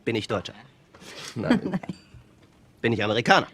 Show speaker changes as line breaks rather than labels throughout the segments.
Bin ich Deutscher? Nein. Bin ich Amerikaner?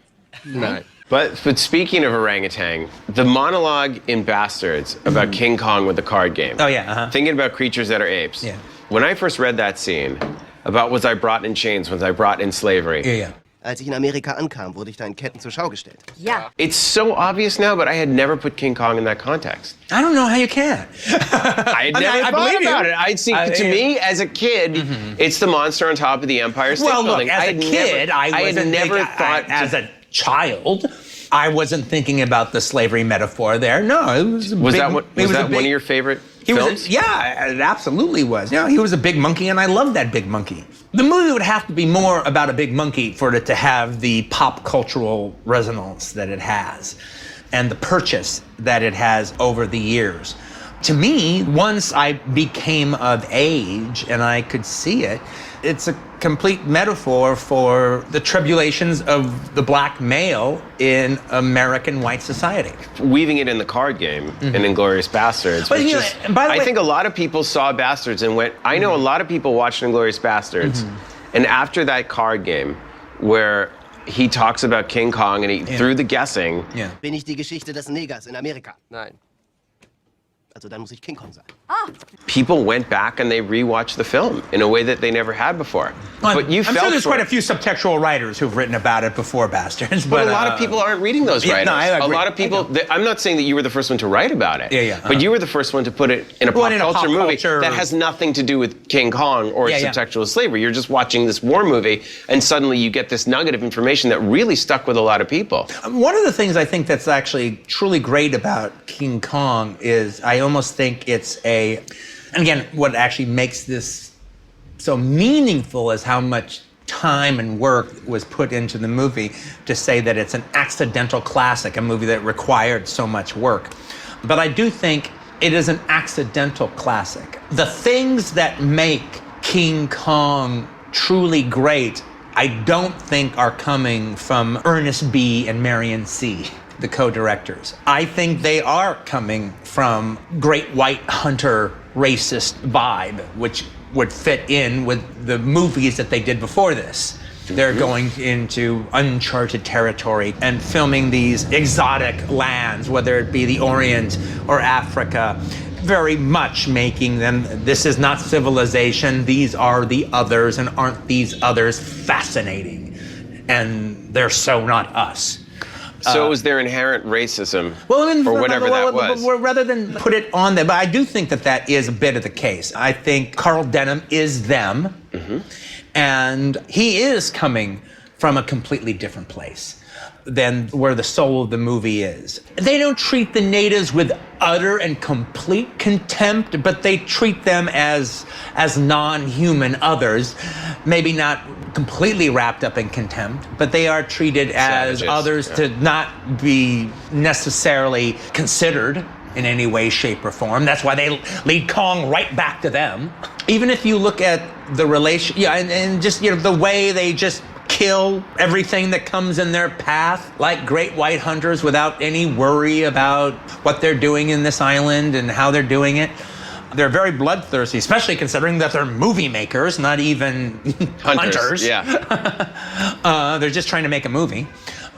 Nein. But speaking of orangutan, the monologue in Bastards about King Kong with the card game.
Oh, yeah.
Thinking about creatures that are apes.
Yeah.
When I first read that scene about was I brought in chains, was I brought in slavery.
Yeah.
Als ich in Amerika ankam, wurde ich da in Ketten zur Schau gestellt.
Ja.
It's so obvious now, but I had never put King Kong in that context.
I don't know how you can.
I had never thought about it. I'd see, to me, as a kid, it's the monster on top of the Empire State Building.
Look, as a kid, I had never thought... As a child, I wasn't thinking about the slavery metaphor there. No, it was
was that one of your favorite films?
Yeah, it absolutely was. Yeah, he was a big monkey, and I loved that big monkey. The movie would have to be more about a big monkey for it to have the pop cultural resonance that it has and the purchase that it has over the years. To me, once I became of age and I could see it, it's a complete metaphor for the tribulations of the black male in American white society.
Weaving it in the card game in Inglourious Bastards.
But, you know, by the way,
I think a lot of people saw Bastards and went, I know a lot of people watched Inglourious Bastards, and after that card game where he talks about King Kong and through the guessing.
Yeah.
Bin ich die Geschichte des Negers in Amerika?
Nein.
Also dann muss ich King Kong sein.
People went back and they rewatched the film in a way that they never had before. But you
I'm sure there's quite a few subtextual writers who've written about it before Bastards.
But a lot of people aren't reading those writers.
No, I agree.
A lot of people, I'm not saying that you were the first one to write about it.
Yeah.
But you were the first one to put it in a pop culture movie that has nothing to do with King Kong or subtextual slavery. You're just watching this war movie and suddenly you get this nugget of information that really stuck with a lot of people.
One of the things I think that's actually truly great about King Kong is I almost think it's and again, what actually makes this so meaningful is how much time and work was put into the movie to say that it's an accidental classic, a movie that required so much work. But I do think it is an accidental classic. The things that make King Kong truly great, I don't think are coming from Ernest B. and Merian C., the co-directors. I think they are coming from great white hunter racist vibe, which would fit in with the movies that they did before this. They're going into uncharted territory and filming these exotic lands, whether it be the Orient or Africa, very much making them, this is not civilization, these are the others, and aren't these others fascinating? And they're so not us.
So it was their inherent racism,
or
whatever that was.
Rather than put it on them, but I do think that that is a bit of the case. I think Carl Denham is them, and he is coming from a completely different place than where the soul of the movie is. They don't treat the natives with utter and complete contempt, but they treat them as non-human others, maybe not completely wrapped up in contempt, but they are treated as others to not be necessarily considered in any way, shape, or form. That's why they lead Kong right back to them. Even if you look at the relation, and just, the way they just kill everything that comes in their path, like great white hunters, without any worry about what they're doing in this island and how they're doing it. They're very bloodthirsty, especially considering that they're movie makers, not even hunters.
Yeah.
They're just trying to make a movie.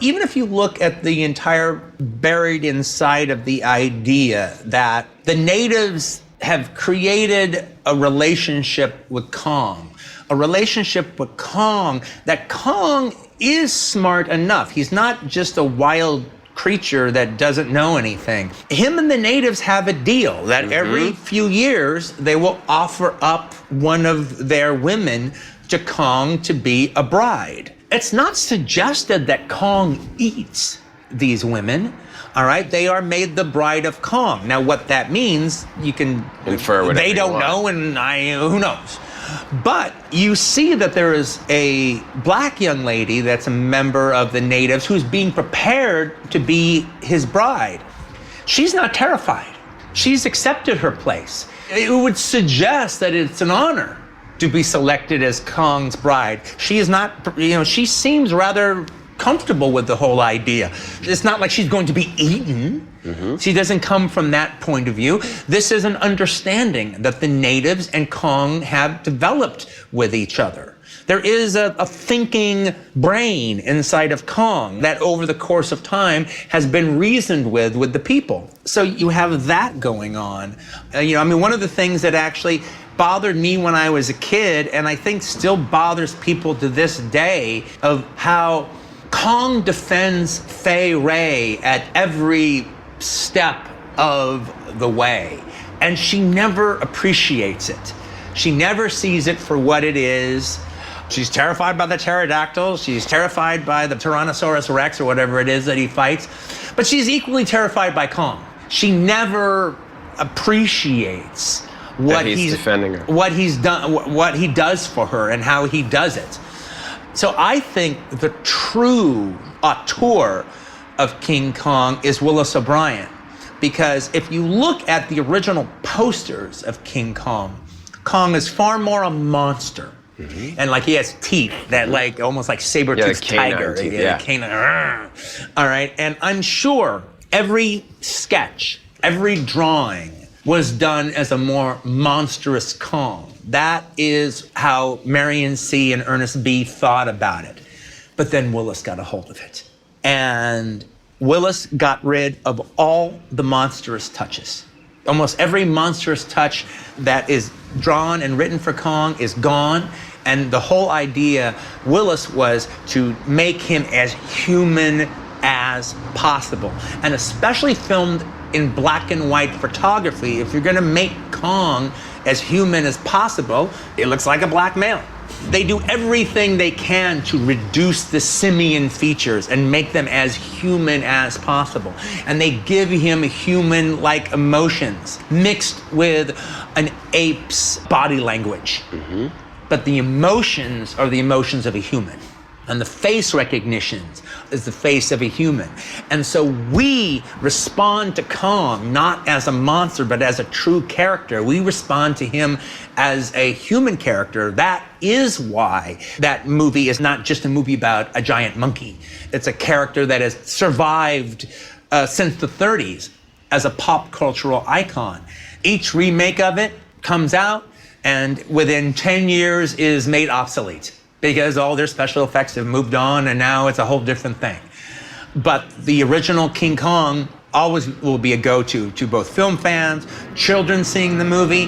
Even if you look at the entire buried inside of the idea that the natives have created a relationship with Kong, that Kong is smart enough. He's not just a wild creature that doesn't know anything. Him and the natives have a deal that every few years they will offer up one of their women to Kong to be a bride. It's not suggested that Kong eats these women. All right, they are made the bride of Kong. Now, what that means, you can
infer whatever
they don't know, and who knows? But you see that there is a black young lady that's a member of the natives who's being prepared to be his bride. She's not terrified. She's accepted her place. It would suggest that it's an honor to be selected as Kong's bride. She is not, she seems rather comfortable with the whole idea. It's not like she's going to be eaten. She doesn't come from that point of view. This is an understanding that the natives and Kong have developed with each other. There is a thinking brain inside of Kong that over the course of time has been reasoned with the people. So you have that going on. One of the things that actually bothered me when I was a kid, and I think still bothers people to this day, of how Kong defends Fay Wray at every step of the way. And she never appreciates it. She never sees it for what it is. She's terrified by the pterodactyls. She's terrified by the Tyrannosaurus Rex or whatever it is that he fights. But she's equally terrified by Kong. She never appreciates what
he's defending her,
what he's done, what he does for her, and how he does it. So I think the true auteur of King Kong is Willis O'Brien, because if you look at the original posters of King Kong, Kong is far more a monster. Mm-hmm. And like he has teeth that like almost like saber-toothed tiger. Canine. All right. And I'm sure every sketch, every drawing was done as a more monstrous Kong. That is how Merian C. and Ernest B. thought about it. But then Willis got a hold of it. And Willis got rid of all the monstrous touches. Almost every monstrous touch that is drawn and written for Kong is gone. And the whole idea, Willis, was to make him as human as possible. And especially filmed in black and white photography, if you're gonna make Kong as human as possible, it looks like a black male. They do everything they can to reduce the simian features and make them as human as possible. And they give him human-like emotions mixed with an ape's body language. Mm-hmm. But the emotions are the emotions of a human. And the face recognition is the face of a human. And so we respond to Kong not as a monster, but as a true character. We respond to him as a human character. That is why that movie is not just a movie about a giant monkey. It's a character that has survived since the 30s as a pop cultural icon. Each remake of it comes out and within 10 years is made obsolete, because all their special effects have moved on and now it's a whole different thing. But the original King Kong always will be a go-to to both film fans, children seeing the movie,